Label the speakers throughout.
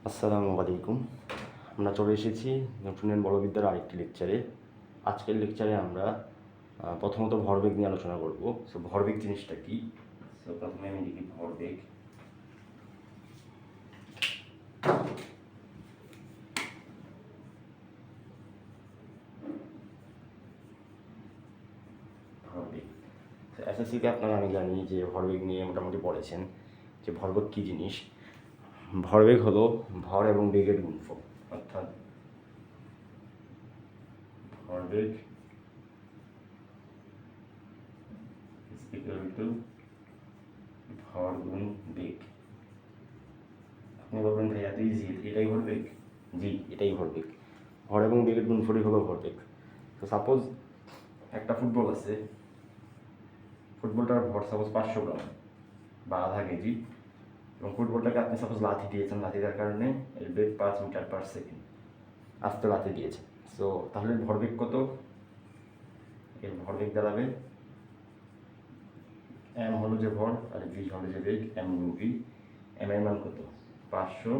Speaker 1: আসসালামু আলাইকুম। আমরা চলে এসেছি নিউটনের বলবিদ্যার আরেকটি লেকচারে। আজকের লেকচারে আমরা প্রথমত ভরবেগ নিয়ে আলোচনা করব। সো ভরবেগ জিনিসটা কি? সো প্রথমে আমি লিখি ভরবেগ। ভরবেগ এসএসসিতে আপনারা আমি জানি যে ভরবেগ নিয়ে মোটামুটি পড়েছেন যে ভরবেগ কী জিনিস। ভরবেগ হলো ভর এবং বেগের গুণফল, অর্থাৎ ভরবেগ is equal to ভর গুণ বেগ। আপনি বলবেন ভাই এত ইজি, এটাই ভরবেগ? জি, এটাই ভরবেগ। ভর এবং বেগের গুণফলই হলো ভরবেগ। তো সাপোজ একটা ফুটবল আছে, ফুটবলটার ভর সাপোজ 500 গ্রাম বা আধা কেজি, এবং ফুটবলটাকে আপনি সাপোজ লাথি দিয়েছেন, লাথি দেওয়ার কারণে এর বেগ 5 মিটার পার সেকেন্ড আস্তে লাথি দিয়েছে। সো তাহলে ভরবেগ কত? এর ভরবেগ দাঁড়াবে এম হলো যে ভর আর ভি হলো যে বেগ, এম ইউ ভি। এম এর মান কত? 500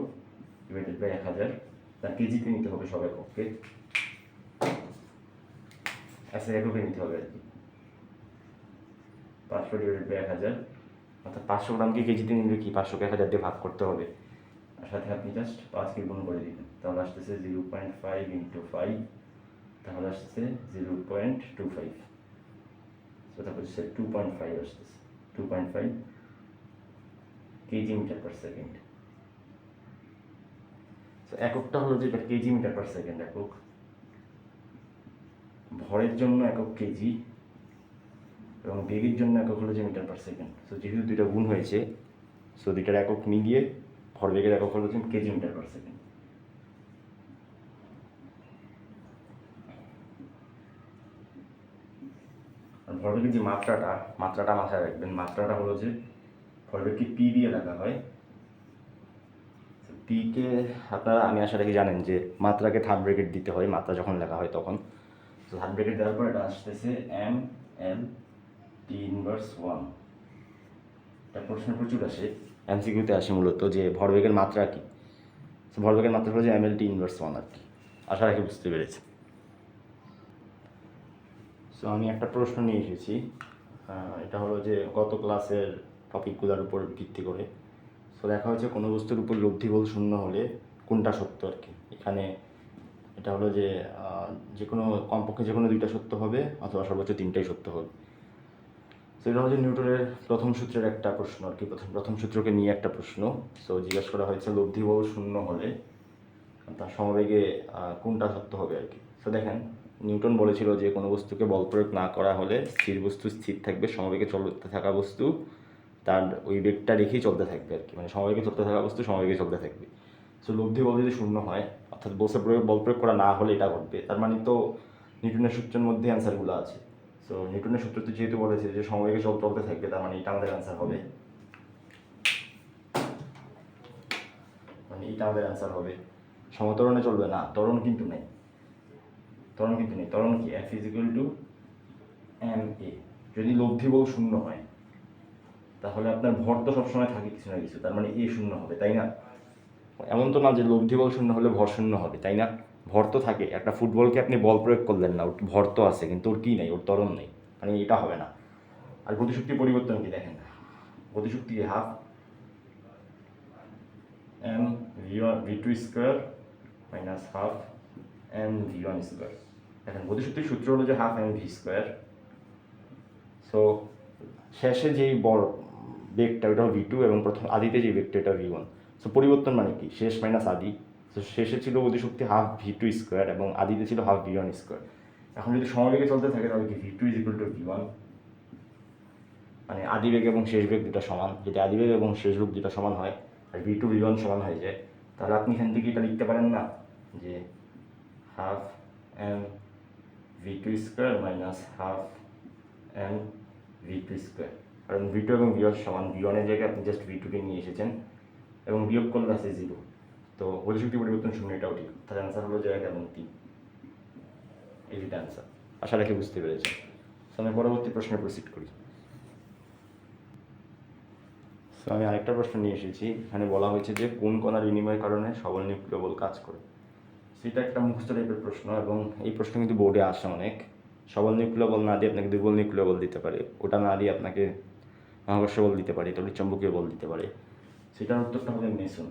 Speaker 1: ডিভাইডেড বাই 1000। তার কেজিতে নিতে হবে সব এককে, আচ্ছা এককে নিতে হবে আর কি। 500 ডিভাইডেড বাই 1000, অর্থাৎ 500 গ্রামকে কেজিতে নিলে কি 500কে 1000 দিয়ে ভাগ করতে হবে, আর সাথে আপনি জাস্ট 5কে গুণ করে দিবেন। তাহলে আসতেছে 0.5 ইন্টু 5, তাহলে আসতেছে 0.25। তারপর হচ্ছে 2.5 আসতেছে, 2.5 কেজি মিটার পার সেকেন্ড। এককটা হলো যেটা কেজি মিটার পার সেকেন্ড একক। ভরের জন্য একক কেজি এবং বেগের জন্য একক হলো যে মিটার পার সেকেন্ড। সো যেহেতু দুইটা গুণ হয়েছে, সো দুইটার একক মিলিয়ে ভরবেগের একক হলো যে কেজি মিটার পার সেকেন্ড। আর ভরবেগের যে মাত্রাটা মাথায় রাখবেন। মাত্রাটা হলো যে ভরবেগকে পি দিয়ে লেখা হয়। পিকে আপনারা আমি আশা রাখি জানেন যে মাত্রাকে থার্ড ব্র্যাকেট দিতে হয় মাত্রা যখন লেখা হয় তখন। তো থার্ড ব্র্যাকেট দেওয়ার পর এটা আসতেছে এম এল টি ইনভার্স 1। এটা প্রশ্ন প্রচুর আসে, এমসিকিউতে আসে মূলত যে ভরবেগের মাত্রা কি। তো ভরবেগের মাত্রা হলো যে এম এল টি ইনভার্স 1 আর কি। আশা রাখি বুঝতে পেরেছি। সো আমি একটা প্রশ্ন নিয়ে এসেছি, এটা হলো যে গত ক্লাসের টপিকগুলোর উপর ভিত্তি করে। সো দেখা হয়েছে কোনো বস্তুর উপর লব্ধি বল শূন্য হলে কোনটা সত্য আর কি। এখানে এটা হলো যে যে কোনো কমপক্ষে যে কোনো দুইটা সত্য হবে অথবা সর্বোচ্চ তিনটাই সত্য হবে। সো এটা হচ্ছে নিউটনের প্রথম সূত্রের একটা প্রশ্ন আর কি, প্রথম সূত্রকে নিয়ে একটা প্রশ্ন। সো জিজ্ঞাসা করা হয়েছে লব্ধি বল শূন্য হলে তার সমবেগে কোনটা সত্য হবে আর কি। সো দেখেন, নিউটন বলেছিল যে কোনো বস্তুকে বল প্রয়োগ না করা হলে স্থির বস্তু স্থির থাকবে, সমবেগে চলতে থাকা বস্তু তার ওই বেগটা রেখেই চলতে থাকবে আর কি, মানে সমবেগে চলতে থাকা বস্তু সমবেগে চলতে থাকবে। সো লব্ধি বল যদি শূন্য হয়, অর্থাৎ বল প্রয়োগ করা না হলে এটা ঘটবে, তার মানে তো নিউটনের সূত্রের মধ্যে অ্যান্সারগুলো আছে। সো নিউটনের সূত্র তো যেহেতু বলেছে যে সমবেগে চলতে থাকবে, তার মানে এটা আমাদের অ্যান্সার হবে, মানে এটা আমাদের অ্যান্সার হবে। সমত্বরণে চলবে না, ত্বরণ কিন্তু নেই, ত্বরণ কি F is equal to M A. যদি লব্ধি বল শূন্য হয় তাহলে আপনার ভর তো সবসময় থাকে কিছু না কিছু, তার মানে এ শূন্য হবে, তাই না? এমন তো না যে লব্ধি বল শূন্য হলে ভর শূন্য হবে, তাই না? ভর তো থাকে। একটা ফুটবলকে আপনি বল প্রয়োগ করলেন না, ওর ভর তো আছে কিন্তু ওর কি নেই, ওর ত্বরণ নেই, মানে এটা হবে না। আর গতিশক্তির পরিবর্তন কি দেখেন, গতিশক্তি half m v two square minus half m v one square. দেখেন গতিশক্তির সূত্র হলো যে half m v square. So শেষে যেই বড় বেগটা ওটা ভি টু এবং প্রথম আদিতে যে বেগটা এটা ভি ওয়ান। সো পরিবর্তন মানে কি, শেষ মাইনাস আদি। তো শেষে ছিল গতিশক্তি হাফ ভি টু স্কোয়ার এবং আদিতে ছিল হাফ ভি ওয়ান স্কোয়ার। এখন যদি সমবেগে চলতে থাকে তাহলে কি v two is equal to v one, মানে আদি বেগ এবং শেষ বেগ দুটো সমান। যদি আদি বেগ এবং শেষ বেগ দুটো সমান হয় আর ভি টু ভি ওয়ান সমান হয়ে যায়, তাহলে আপনি এখান থেকে এটা লিখতে পারেন না যে half m v two square minus half m v two square. কারণ ভি টু এবং ভি ওয়ান সমান, ভি ওয়ানের জায়গায় আপনি জাস্ট ভি টুকে নিয়ে এসেছেন এবং বিয়োগ করলে আছে 0। তো গতিশক্তি পরিবর্তন শূন্য, এটাও ঠিক। তাহলে অ্যান্সার হলো যে 1 এবং 3, এই দুটো অ্যান্সার। আশা রাখি বুঝতে পেরেছেন। আমি পরবর্তী প্রশ্নে প্রসিড করি। সো আমি আরেকটা প্রশ্ন নিয়ে এসেছি। এখানে বলা হয়েছে যে কোন কণার বিনিময়ের কারণে সবল নিউক্লিয় বল কাজ করে। সেটা একটা মুখস্থ টাইপের প্রশ্ন এবং এই প্রশ্ন কিন্তু বোর্ডে আসে অনেক। সবল নিউক্লিয় বল না দিয়ে আপনাকে দুর্বল নিউক্লিয় বল দিতে পারে, ওটা না দিয়ে আপনাকে মহাকর্ষ বল দিতে পারে, তড়িৎচুম্বকীয় বল দিতে পারে। সেটার উত্তরটা হবে মেসন।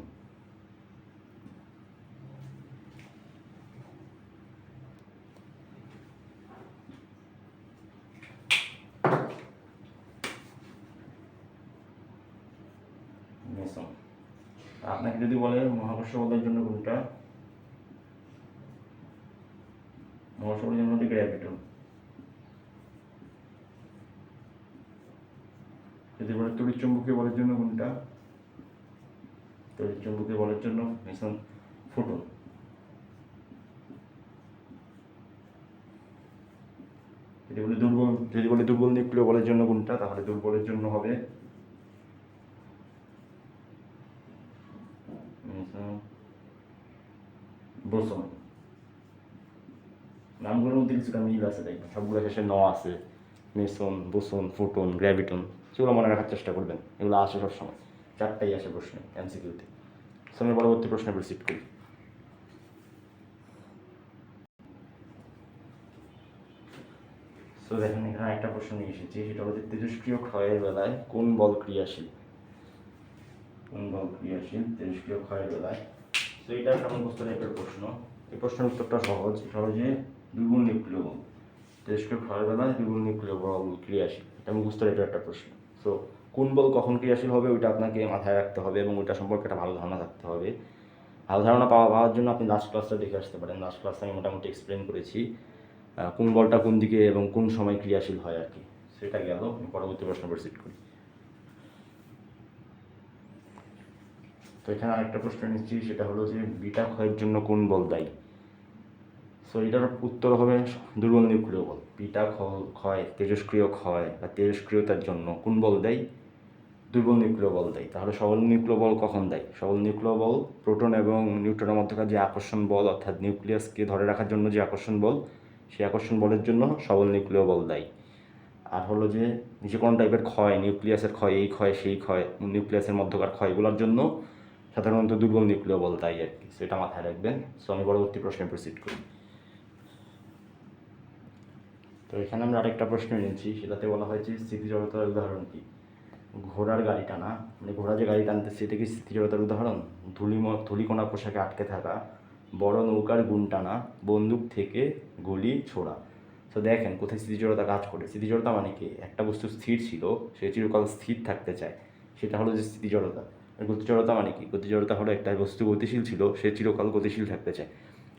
Speaker 1: মেসন। আপনাকে যদি বলে মহাকর্ষ বলের জন্য কোনটা, মহাকর্ষ বলের জন্য হচ্ছে গ্র্যাভিটন। যদি বলে তড়িৎচুম্বকীয় বলের জন্য কোনটা, তড়িৎচুম্বকীয় বলের জন্য মেসন ফোটন। যদি বলে দুর্বল নিউক্লিয় বলের জন্য কোনটা, তাহলে দুর্বলের জন্য হবে বোসন। নামগুলোর মধ্যে কিছুটা মিল আছে, দেখবেন সবগুলো শেষে ন আছে। মেসন, বোসন, ফোটন, গ্র্যাভিটন, সেগুলো মনে রাখার চেষ্টা করবেন, এগুলো আসে সবসময়, চারটাই আসে প্রশ্নে এমসিকিউতে। সো আমি পরবর্তী প্রশ্নে প্রসিড করি। সো দেখেন এখানে একটা প্রশ্ন নিয়ে এসেছি, সেটা হচ্ছে তেজস্ক্রিয় ক্ষয়ের বেলায় কোন বল ক্রিয়াশীল। কোন বল ক্রিয়াশীল তেজস্ক্রিয় ক্ষয়ের বেলায়। তো এটা একটা মুখস্থ টাইপের প্রশ্ন। এই প্রশ্নের উত্তরটা সহজ, এটা হলো যে দুর্বল নিউক্লিয় বল। তেজস্ক্রিয় ক্ষয়ের বেলায় দুর্বল নিউক্লিয় বল ক্রিয়াশীল, এটা মুখস্থ টাইপের একটা প্রশ্ন। সো কোন বল কখন ক্রিয়াশীল হবে ওইটা আপনাকে মাথায় রাখতে হবে এবং ওইটা সম্পর্কে একটা ভালো ধারণা থাকতে হবে। ভালো ধারণা পাওয়ার জন্য আপনি লাস্ট ক্লাসটা দেখে আসতে পারেন। লাস্ট ক্লাসে আমি মোটামুটি এক্সপ্লেন করেছি কোন বলটা কোন দিকে এবং কোন সময় ক্রিয়াশীল হয় আর কি। সেটা গেল, আমি পরবর্তী প্রশ্ন প্রসিড করি। তো এখানে আরেকটা প্রশ্ন নিচ্ছি, সেটা হলো যে বিটা ক্ষয়ের জন্য কোন বল দায়ী। সো এটার উত্তর হবে দুর্বল নিউক্লিয় বল। বিটা ক্ষয়, তেজস্ক্রিয় ক্ষয় বা তেজস্ক্রিয়তার জন্য কোন বল দেয়, দুর্বল নিউক্লিয় বল দেয়। তাহলে সবল নিউক্লিয় বল কখন দেয়? সবল নিউক্লিয় বল প্রোটন এবং নিউট্রনের মধ্যকার যে আকর্ষণ বল, অর্থাৎ নিউক্লিয়াসকে ধরে রাখার জন্য যে আকর্ষণ বল, সেই আকর্ষণ বলের জন্য সবল নিউক্লিয় বল দেয়। আর হলো যে যে কোনো টাইপের ক্ষয়, নিউক্লিয়াসের ক্ষয়, এই ক্ষয় সেই ক্ষয়, নিউক্লিয়াসের মধ্যকার ক্ষয়, এগুলোর জন্য সাধারণত দুর্বল নিউক্লিয় বল দেয় আর কি। সেটা মাথায় রাখবেন। সো আমি পরবর্তী প্রশ্নে প্রসিড করি। তো এখানে আমরা আরেকটা প্রশ্ন নিয়েছি, সেটাতে বলা হয়েছে স্থিতিজড়তার উদাহরণ কি। ঘোড়ার গাড়ি টানা, মানে ঘোড়া যে গাড়ি টানতেছে এটা কি স্থিতিজড়তার উদাহরণ? ধূলিকণা পোশাকে আটকে থাকা, বড় নৌকার গুণ টানা, বন্দুক থেকে গুলি ছোড়া। তো দেখেন কোথায় স্থিতিজড়তা কাজ করে। স্থিতিজড়তা মানে কি, একটা বস্তু স্থির ছিল, সে চিরকাল স্থির থাকতে চায়, সেটা হলো যে স্থিতিজড়তা। আর গতিজড়তা মানে কি, গতিজড়তা হলো একটা বস্তু গতিশীল ছিল, সে চিরকাল গতিশীল থাকতে চায়।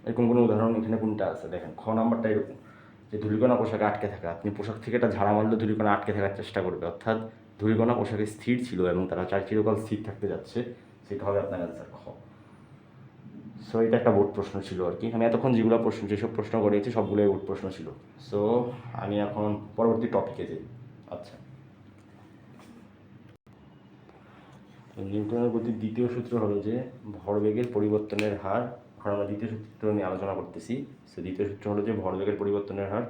Speaker 1: এরকম কোনো উদাহরণ এখানে কোনটা আছে? দেখেন খ নাম্বারটা এরকম, যে ধূলিকণা পোশাকে আটকে থাকা। আপনি পোশাক থেকে একটা ঝাড়া মারলে ধূলিকণা আটকে থাকার চেষ্টা করবে, অর্থাৎ ধূলিকণা পোশাকে স্থির ছিল এবং তারা চিরকাল স্থির থাকতে যাচ্ছে, সেটা হবে আপনার অ্যান্সার খ। সো এটা একটা বোর্ড প্রশ্ন ছিল আর কি। আমি এতক্ষণ যেসব প্রশ্ন করেছি সবগুলোই বোর্ড প্রশ্ন ছিল। সো আমি এখন পরবর্তী টপিকে যাই। আচ্ছা, নিউটনের গতির দ্বিতীয় সূত্র হলো যে ভরবেগের পরিবর্তনের হার। এখন আমরা দ্বিতীয় সূত্র নিয়ে আলোচনা করতেছি। সো দ্বিতীয় সূত্র হলো যে ভরবেগের পরিবর্তনের হার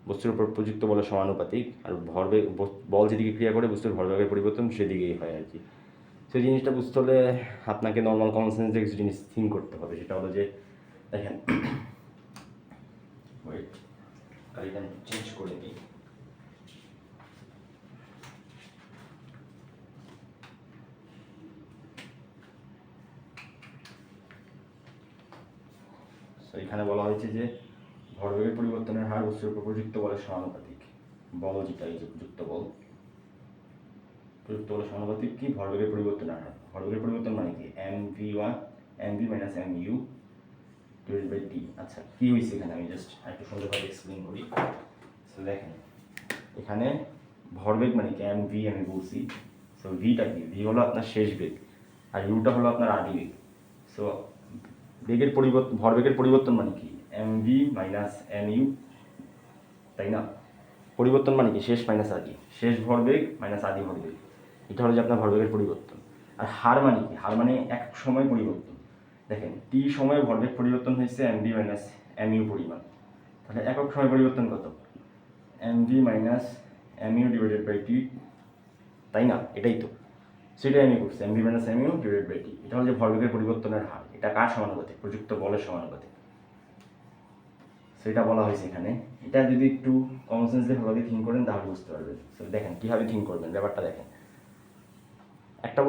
Speaker 1: বস্তুর উপর প্রযুক্ত বলের সমানুপাতিক, আর বল যেদিকে ক্রিয়া করে বস্তুর ভরবেগের পরিবর্তন সেদিকেই হয় আর কি। সেই জিনিসটা বুঝতে হলে আপনাকে নর্মাল কমন সেন্স দিয়ে কিছু জিনিস থিঙ্ক করতে হবে। সেটা হলো যে দেখেন, ওয়েট, গাড়িটা চেঞ্জ করে দিই। তো এখানে বলা হয়েছে যে ভরবেগের পরিবর্তনের হার বস্তুর উপর প্রযুক্ত বলের সমানুপাতিক। বল যেটা, এই যে প্রযুক্ত বলের সমানুপাতিক কি, ভরবেগের পরিবর্তনের হার। ভরবেগের পরিবর্তন মানে কি, mv minus mu divided by t। আচ্ছা, কি হয়েছে এখানে আমি জাস্ট একটু সুন্দরভাবে এক্সপ্লেন করি। সো দেখেন এখানে ভরবেগ মানে কি, mv আমি বলছি। সো ভিটা কি, ভি হলো আপনার শেষ বেগ, আর ইউটা হলো আপনার আদি বেগ। সো ভরবেগের পরিবর্তন মানে কি, mv মাইনাস mu, তাই না? পরিবর্তন মানে কি, শেষ মাইনাস আদি, শেষ ভরবেগ মাইনাস আদি ভরবেগ, এটা হলো যে আপনার ভরবেগের পরিবর্তন। আর হার মানে কি, হার মানে এক সময় পরিবর্তন। দেখেন টি সময়ে ভরবেগ পরিবর্তন হয়েছে mv মাইনাস mu পরিমাণ, তাহলে একক সময় পরিবর্তন কত, mv minus mu divided by T, তাই না? এটাই তো। সেটাই আমি করছি, MV minus mu divided by T. এটা হলো যে ভরবেগের পরিবর্তনের হার, এটা কার সমানুপাতিক? প্রযুক্ত বলের সমানুপাতিক। সেটা বলা হয়েছে এখানে। এটা যদি একটু কমন সেন্স দিয়ে ভালোভাবে থিঙ্ক করেন তাহলে বুঝতে পারবেন। সো দেখেন কীভাবে থিঙ্ক করবেন ব্যাপারটা দেখেন। একটা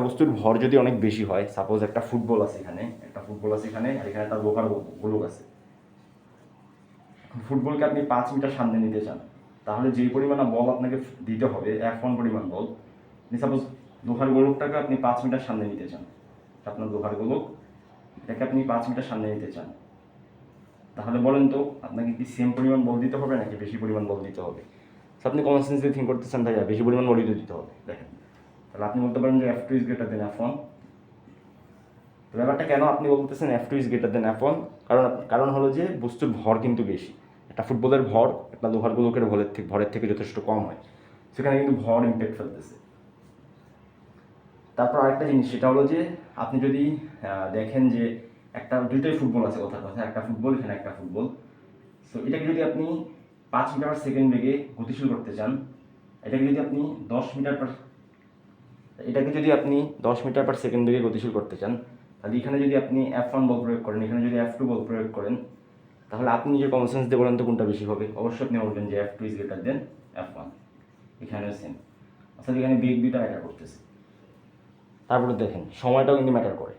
Speaker 1: বস্তুর ভর যদি অনেক বেশি হয়, সাপোজ একটা ফুটবল আছে এখানে, আর এখানে একটা লোহার গোলক আছে। ফুটবলকে আপনি 5 মিটার সামনে নিতে চান, তাহলে যেই পরিমাণ বল আপনাকে দিতে হবে, F1 পরিমাণ বল। সাপোজ লোহার গোলকটাকে আপনি 5 মিটার সামনে নিতে চান, আপনার লোহার গোলক এটাকে আপনি 5 মিটার সামনে নিতে চান, তাহলে বলেন তো আপনাকে কি সেম পরিমাণ বল দিতে হবে নাকি বেশি পরিমাণ বল দিতে হবে? আপনি কমন সেন্স দিয়ে থিঙ্ক করতেছেন, ভাইয়া বেশি পরিমাণ বলই তো দিতে হবে। দেখেন, তাহলে আপনি বলতে পারেন যে F2 is greater than F1। তো ব্যাপারটা কেন আপনি বলতেছেন F2 is greater than F1? কারণ হলো যে বস্তুর ভর কিন্তু বেশি। একটা ফুটবলের ভর একটা লোহার গোলকের ভরের থেকে যথেষ্ট কম হয়, সেখানে কিন্তু ভর ইম্প্যাক্ট ফেলতেছে। তারপর আরেকটা জিনিস, সেটা হলো যে আপনি যদি দেখেন যে দুইটাই ফুটবল আছে, কথা একটা ফুটবল, এখানে একটা ফুটবল। সো এটাকে যদি আপনি 5 মিটার/সেকেন্ড বেগে গতিশীল করতে চান, এটাকে যদি আপনি 10 মিটার/সেকেন্ড বেগে গতিশীল করতে চান, তাহলে এখানে যদি আপনি F1 বল প্রয়োগ করেন, এখানে যদি F2 বল প্রয়োগ করেন, তাহলে আপনি নিজের কমন সেন্স দিয়ে বলেন তো কোনটা বেশি হবে? অবশ্যই আপনি বলবেন যে F2 is greater than F1। এখানেও সেম, অর্থাৎ এখানে বেগ দুইটা ম্যাটার করতেছে। তারপরে দেখেন সময়টাও কিন্তু ম্যাটার করে।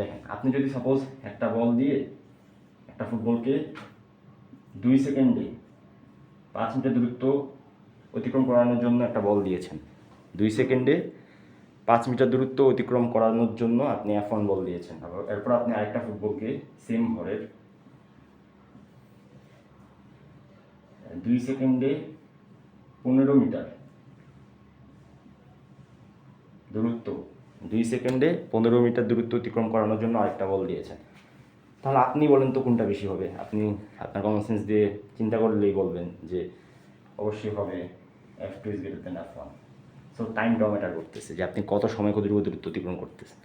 Speaker 1: দেখেন আপনি যদি সাপোজ একটা বল দিয়ে একটা ফুটবলকে 2 সেকেন্ডে 5 মিটার দূরত্ব অতিক্রম করানোর জন্য একটা বল দিয়েছেন, 2 সেকেন্ডে 5 মিটার দূরত্ব অতিক্রম করানোর জন্য আপনি F1 বল দিয়েছেন। এরপর আপনি আরেকটা ফুটবলকে সেম ভরের 2 সেকেন্ডে 15 মিটার দূরত্ব 2 সেকেন্ডে 15 মিটার দূরত্ব অতিক্রম করানোর জন্য আরেকটা বল দিয়েছেন। তাহলে আপনি বলেন তো কোনটা বেশি হবে? আপনি আপনার কমন সেন্স দিয়ে চিন্তা করলেই বলবেন যে অবশ্যই হবে F2 is greater than F1। So টাইমটাও ম্যাটার করতেছে, যে আপনি কত সময় কতটুকু দূরত্ব অতিক্রম করতেছেন।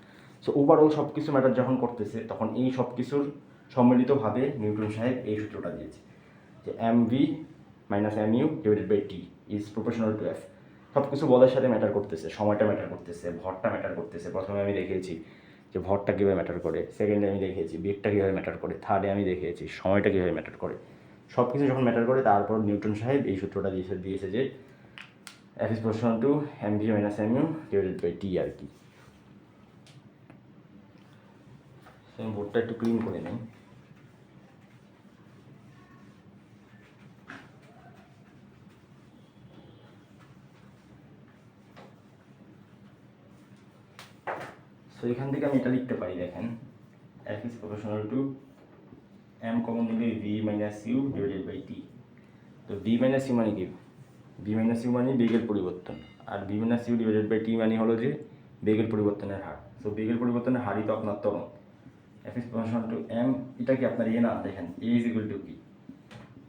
Speaker 1: সো ওভারঅল সব কিছু ম্যাটার যখন করতেছে, তখন এই সব কিছুর সম্মিলিতভাবে নিউটন সাহেব এই সূত্রটা দিয়েছে যে m v minus mu divided by t is proportional to f. সব কিছু বলের সাথে ম্যাটার করতেছে, সময়টা ম্যাটার করতেছে, ভরটা ম্যাটার করতেছে। প্রথমে আমি দেখিয়েছি যে ভরটা কীভাবে ম্যাটার করে, সেকেন্ডে আমি দেখিয়েছি বেগটা কীভাবে ম্যাটার করে, থার্ডে আমি দেখিয়েছি সময়টা কীভাবে ম্যাটার করে। সব কিছু যখন ম্যাটার করে, তারপর নিউটন সাহেব এই সূত্রটা দিয়েছে যে F is proportional to mv minus mu divided by t আর কি। আমি বোর্ডটা একটু ক্লিন করে নিই। সো এখান থেকে আমি এটা লিখতে পারি, দেখেন F is proportional to m common নিলে v minus u divided by t। তো v minus u মানে কি? v minus u মানে বেগের পরিবর্তন, আর v minus u divided by t মানে হলো যে বেগের পরিবর্তনের হার। সো বেগের পরিবর্তনের হারই তো আপনার ত্বরণ। F is proportional to m, এটা কি আপনার না? দেখেন a is equal to কি?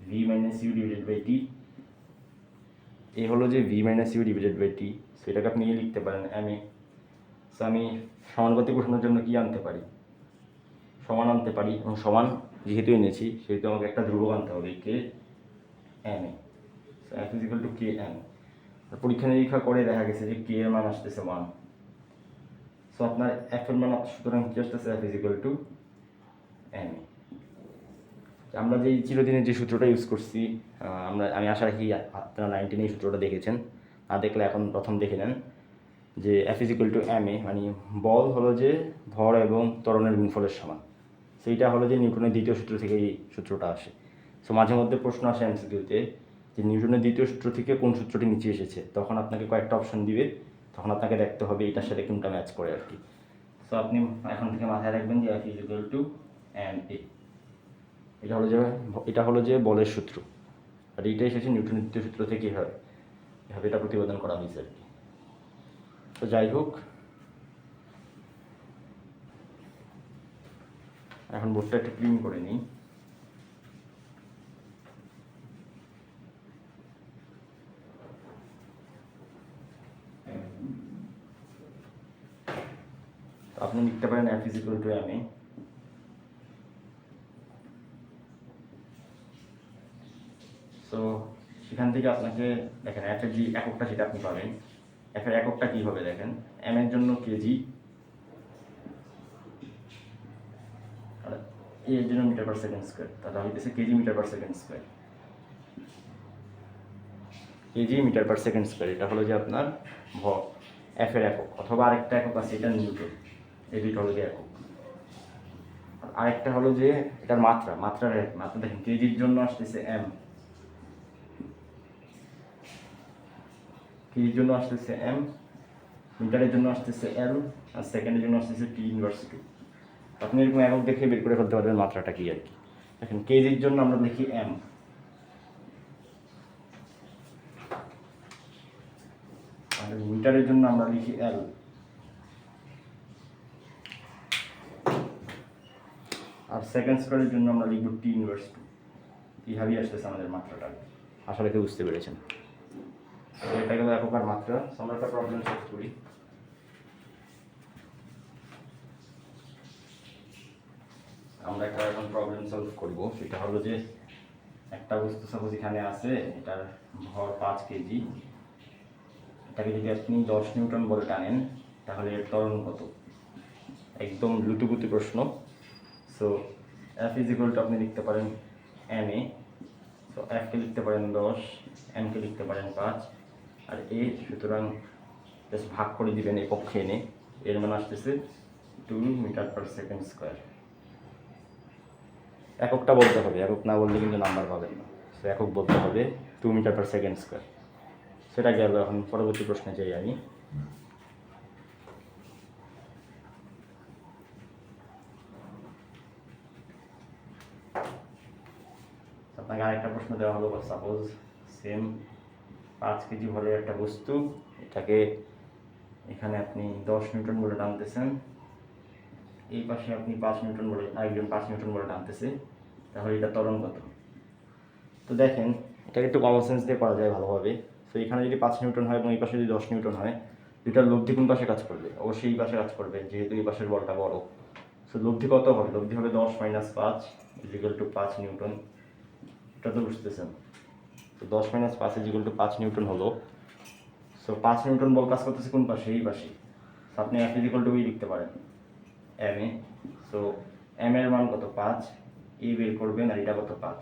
Speaker 1: v minus u divided by t। এ হলো যে v minus u divided by t, সেটাকে আপনি লিখতে পারেন m a। সো আমি সমানুপাতিক বসানোর জন্য কি আনতে পারি? সমান আনতে পারি, এবং সমান যেহেতু এনেছি সেহেতু আমাকে একটা ধ্রুবক আনতে হবে, k m A. So F is equal to k m. পরীক্ষা নিরীক্ষা করে দেখা গেছে যে কে এর মান আসতেছে 1। সো আপনার F এর মান সুতরাং কি আসতেছে? F is equal to M A. আমরা যে চিরদিনের যে সূত্রটা ইউজ করছি, আমি আশা রাখি আপনারা 19 এই সূত্রটা দেখেছেন, না দেখলে এখন প্রথম দেখে নেন যে F is equal to ma, মানে বল হলো যে ভর এবং ত্বরণের গুণফলের সমান। সেইটা হলো যে নিউটনের দ্বিতীয় সূত্র থেকে এই সূত্রটা আসে। সো মাঝে মধ্যে প্রশ্ন আসে এমসিকিউতে যে নিউটনের দ্বিতীয় সূত্র থেকে কোন সূত্রটি নিচে এসেছে, তখন আপনাকে কয়েকটা অপশন দিবে, তখন আপনাকে দেখতে হবে এটার সাথে কোনটা ম্যাচ করে আর কি। সো আপনি এখন থেকে মাথায় রাখবেন যে F is equal to ma। এটা হলো যে বলের সূত্র, আর এইটা এসেছে নিউটনের দ্বিতীয় সূত্র থেকে। এভাবে এটা প্রতিপাদন করা হয়েছে আর কি। তো যাই হোক, এখন বোর্ডটা একটু ক্লিন করে নিই। আপনি লিখতে পারেন F is equal to ma। So সেখান থেকে আপনাকে দেখেন F এর যে এককটা সেটা আপনি পাবেন এফ এর এককটা কী হবে দেখেন, এম এর জন্য কেজি, আর এ এর জন্য মিটার পার সেকেন্ড স্কোয়ার, তাহলে হইতেছে kg metre per second square, kg metre per second square. এটা হলো যে আপনার এফ এর একক, অথবা আরেকটা একক আছে এটা নিউটন, এই দুইটা হলো যে একক। আরেকটা হলো যে এটার মাত্রা, মাত্রা দেখেন কেজির জন্য আসতেছে এম, কেজির জন্য আসতেছে এম, মিটারের জন্য আসতেছে এল, আর সেকেন্ডের জন্য আসতেছে টি ইনভার্স টু। আপনি এরকম একক দেখে বের করে ফেলতে পারবেন মাত্রাটা কি আর কি। দেখেন কেজির জন্য আমরা লিখি এম, আর মিটারের জন্য আমরা লিখি এল, আর সেকেন্ড স্কোয়ারের জন্য আমরা লিখব টি ইনভার্স টু। এইভাবেই আসতেছে আমাদের মাত্রাটা। আসলে কেউ বুঝতে পেরেছেন? এটা গেল একক আর মাত্রা। আমরা একটা প্রবলেম সলভ করি। আমরা একটা এখন প্রবলেম সলভ করব, সেটা হলো যে একটা বস্তু সাপোজ এখানে আছে, এটার ভর 5 কেজি, এটাকে যদি আপনি 10 নিউটন বলে টানেন তাহলে এর ত্বরণ কত? একদম লুতুপুতু প্রশ্ন। So F is equal two আপনি লিখতে পারেন এম এ, সো এফকে লিখতে পারেন 10, এমকে লিখতে পারেন 5, আর এ সুতরাং জাস্ট ভাগ করে দিবেন এই পক্ষে এনে, এর মান আসতেছে 2 মিটার পার সেকেন্ড স্কোয়ার। এককটা বলতে হবে, একক না বললে কিন্তু নাম্বার পাবেন না। সো একক বলতে হবে 2 মিটার পার সেকেন্ড স্কোয়ার। সেটা গেল। এখন পরবর্তী প্রশ্নে যাই আমি। আপনাকে আরেকটা প্রশ্ন দেওয়া হলো, সাপোজ সেম 5 কেজি ভরের একটা বস্তু, এটাকে এখানে আপনি 10 নিউটন বলে টানতেছেন, এই পাশে আপনি 5 নিউটন বলে, আরেকজন 5 নিউটন বলে টানতেছে, তাহলে এটা ত্বরণ কত? তো দেখেন এটাকে একটু কমন সেন্স দিয়ে করা যায় ভালোভাবে। তো এখানে যদি 5 নিউটন হয় এবং এই পাশে যদি 10 নিউটন হয়, দুইটার লব্ধি কোন পাশে কাজ করবে? অবশ্যই এই পাশে কাজ করবে, যেহেতু এই পাশের বলটা বড়। সো লব্ধি কত হবে? লব্ধি হবে 10 মাইনাস 5 ইজিক্যাল টু 5 নিউটন। এটা তো বুঝতেছেন? তো 10 মাইনাস 5 ইজিক্যাল টু 5 নিউটন হলো। সো 5 নিউটন বল কাজ করতেছে কোন পাশে? এই পাশে। সো আপনি এফ ইজিক্যাল টু লিখতে পারেন এম এ। সো এম এর মান কত? 5, এ বের করবেন, আর এটা কত? 5।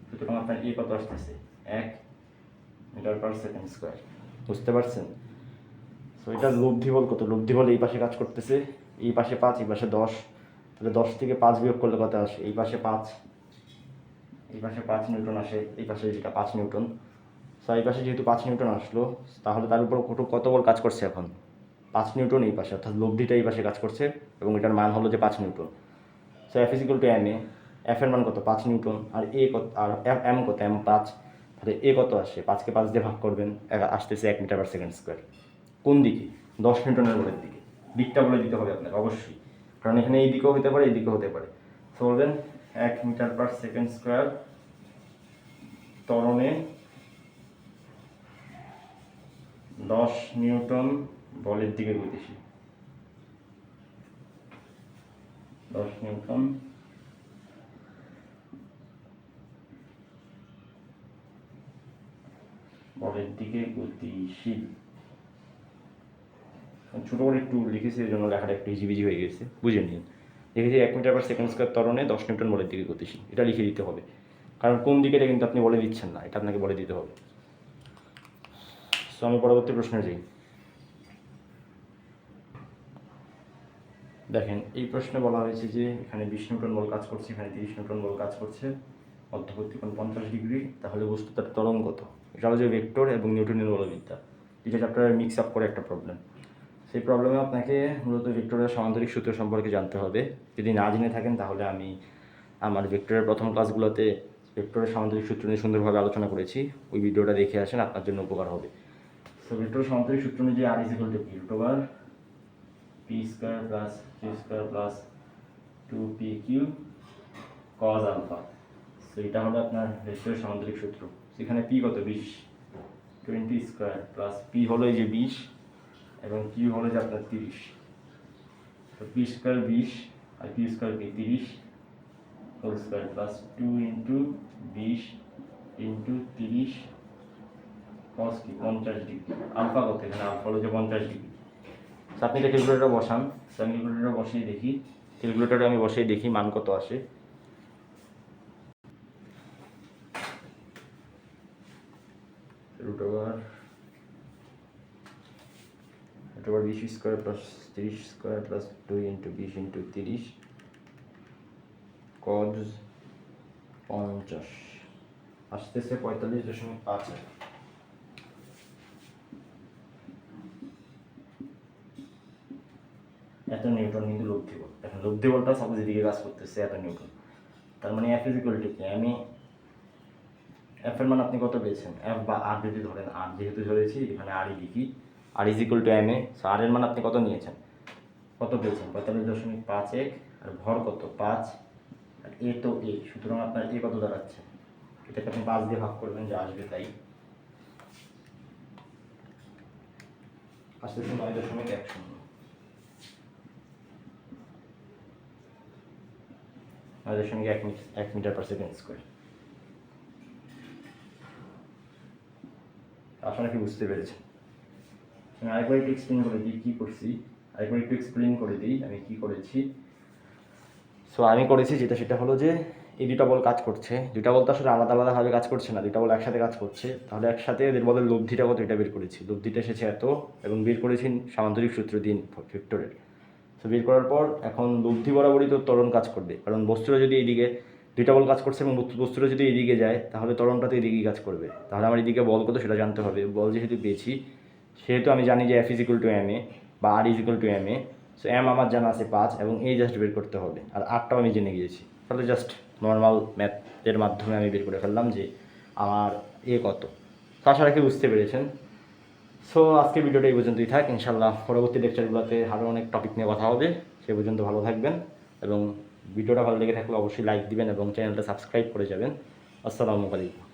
Speaker 1: সুতরাং আপনার এ কত আসতেছে? 1 মিটার পার সেকেন্ড স্কোয়ার। বুঝতে পারছেন? সো এটা লব্ধি বল কত? লব্ধি বল এই পাশে কাজ করতেছে, এই পাশে 5, এই পাশে 10, তাহলে 10 থেকে 5 বিয়োগ করলে কত আসে? এই পাশে 5, এই পাশে 5 নিউটন আসে, এই পাশে যেটা 5 নিউটন। সো এই পাশে যেহেতু 5 নিউটন আসলো, তাহলে তার উপর কত বল কাজ করছে এখন? 5 নিউটন এই পাশে, অর্থাৎ লব্ধিটা এই পাশে কাজ করছে, এবং এটার মান হলো যে 5 newton. So F is equal to M A, F এর মান কত? 5 নিউটন, আর এ কত? আর এম কত? এম 5। তাহলে এ কত আসে? 5কে 5 দিয়ে ভাগ করবেন, আসতেছে 1 মিটার পার সেকেন্ড স্কোয়ার। কোন দিকে? 10 নিউটনের বলের দিকে। দিকটা বলে দিতে হবে আপনাকে অবশ্যই, কারণ এখানে এই দিকেও হতে পারে, এই দিকেও হতে পারে। সো বলবেন 1 মিটার পার সেকেন্ড স্কোয়ার ত্বরণে 10 নিউটন বলের দিকে গতিশীল। 10 নিউটন বলের দিকে গতিশীল। ছোটো করে একটু লিখেছি, এই জন্য লেখাটা একটু হিজিবিজি হয়ে গেছে, বুঝে নিন। লিখেছি 1 মিটার পার সেকেন্ড স্কোয়ার ত্বরণে 10 নিউটন বলের দিকে গতিশীল। এটা লিখে দিতে হবে, কারণ কোন দিকে এটা কিন্তু আপনি বলে দিচ্ছেন না, এটা আপনাকে বলে দিতে হবে। সো আমি পরবর্তী প্রশ্নে যাই। দেখেন এই প্রশ্নে বলা হয়েছে যে এখানে 20 নিউটন বল কাজ করছে, এখানে 30 নিউটন বল কাজ করছে, মধ্যবর্তী কোণ 50 ডিগ্রি, তাহলে বস্তুটার ত্বরণ কত? এটা হলো যে ভেক্টর এবং নিউটনের বলবিদ্যা, দুটো চ্যাপ্টারের মিক্স আপ করে একটা প্রবলেম। সেই প্রবলেমে আপনাকে মূলত ভেক্টরের সমান্তরিক সূত্র সম্পর্কে জানতে হবে। যদি না জেনে থাকেন তাহলে আমি আমার ভেক্টরের প্রথম ক্লাসগুলোতে ভেক্টরের সমান্তরিক সূত্র নিয়ে সুন্দরভাবে আলোচনা করেছি, ওই ভিডিওটা দেখে আসেন, আপনার জন্য উপকার হবে। সো ভেক্টরের সমান্তরিক সূত্র অনুযায়ী R is equal to P root over P square plus C square plus 2p Q cos alpha. So এটা হলো আপনার ভেক্টরের সমান্তরিক সূত্র। সেখানে পি কত? 20, 20 স্কোয়ার প্লাস পি হলো এই যে 20, এবং কিউ হলো যে আপনার 30। তো পি স্কোয়ার 20 আর কিউ স্কোয়ার কি 30 whole square plus 2 into 20 into 30 cos কি 50 ডিগ্রি, আলফা কত, এখানে আলফা হলো যে 50 ডিগ্রি। আপনি এটা ক্যালকুলেটর বসান। আমি ক্যালকুলেটর বসিয়ে দেখি, ক্যালকুলেটরে আমি বসিয়ে দেখি মান কত আসে। √20 square plus 30 square plus 2 into 20 into 30 cos 50 আসতেছে 45.5। এত নিউটন কিন্তু লব্ধি বল। এখন লব্ধি বলটা সাপোজ এদিকে কাজ করতেছে এত নিউটন, তার মানে এফ ইজ ইকুয়াল টু কি, আমি এফ এর মান আপনি কত পেয়েছেন, এফ বা আর যদি ধরেন, আর যেহেতু ধরেছি এখানে আরই লিখি, R is equal to M A. So R এর মান আপনি কত নিয়েছেন, কত পেয়েছেন 45.51, আর ভর কত 5, আর এ তো এ, সুতরাং আপনার এ কত দাঁড়াচ্ছে, এটাকে আপনি 5 দিয়ে ভাগ করবেন যা আসবে তাই আসতেছে 9.10, 9.1 মিটার পার সেকেন্ড স্কোয়ার। আশা রাখি বুঝতে পেরেছেন। আমি আরেকবার একটু এক্সপ্লেন করে দিই কী করছি, আমি কী করেছি। সো আমি করেছি যেটা, সেটা হলো যে এই দুটা বল কাজ করছে, দুটা বল তো আসলে আলাদা আলাদাভাবে কাজ করছে না, দুটা বল একসাথে কাজ করছে। তাহলে একসাথে এদের বলের লব্ধিটা কত এটা বের করেছি, লব্ধিটা এসেছে এত, এবং বের করেছি সামান্তরিক সূত্র দিন ভেক্টরের। সো বের করার পর এখন লব্ধি বরাবরই তো ত্বরণ কাজ করবে, কারণ বস্তুটা যদি এইদিকে, দুইটা বল কাজ করছে এবং বস্তুটা যদি এইদিকে যায় তাহলে ত্বরণটা তো এদিকেই কাজ করবে। তাহলে আমার এদিকে বল কত সেটা জানতে হবে। বল যেহেতু পেয়েছি সেহেতু আমি জানি যে F is equal to M A বা R is equal to M A. So M আমার জানা আছে 5 এবং এই জাস্ট বের করতে হবে, আর আরটাও আমি জেনে গিয়েছি। তাহলে জাস্ট নর্মাল ম্যাথের মাধ্যমে আমি বের করে ফেললাম যে আমার এ কত। তো আশা রাখি বুঝতে পেরেছেন। সো আজকের ভিডিওটা এই পর্যন্তই থাক, ইনশাল্লাহ পরবর্তী লেকচারগুলোতে আরও অনেক টপিক নিয়ে কথা হবে। সে পর্যন্ত ভালো থাকবেন, এবং ভিডিওটা ভালো লেগে থাকলে অবশ্যই লাইক দিবেন এবং চ্যানেলটা সাবস্ক্রাইব করে যাবেন। আসসালামু আলাইকুম।